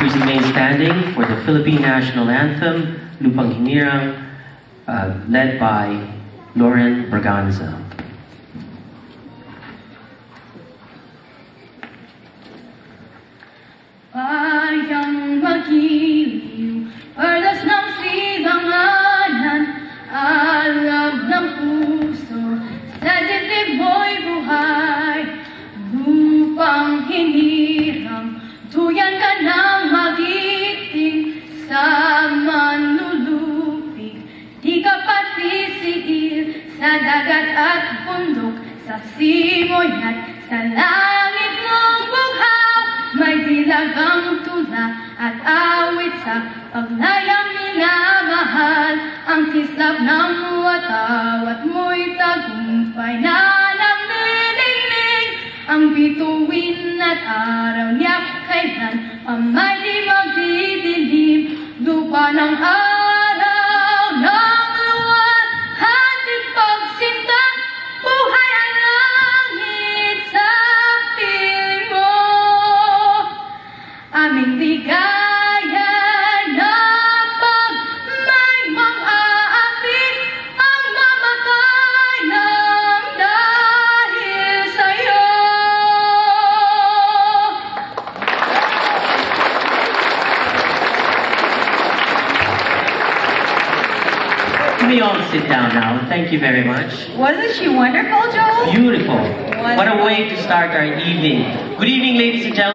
Please remain standing for the Philippine National Anthem, Lupang Hinirang, led by Lauren Braganza. Bayang magiliw, perlas ng silanganan, alab ng puso, sa dibdib mo'y buhay. Lupang hinirang, tuyan ka ng magiting, sa manlulupig. Di ka pasisigil, sa dagat at bundok, sa simoy at sa langit mong bughaw. May dilagang tula at awit sa paglayang minamahal. Ang kislap ng watawat mo'y tagumpay na namilingling. Ang bituin at araw niya kailan pamay di magdidilim. Lupa ng araw ng luwan, hatid pagsinta, buhay ang langit sa piling mo. Aming ligaya na pag may mang-aapi ang mamatay ng dahil sa'yo. You may all sit down now. Thank you very much. Wasn't she wonderful, Joel? Beautiful. Wonderful. What a way to start our evening. Good evening, ladies and gentlemen.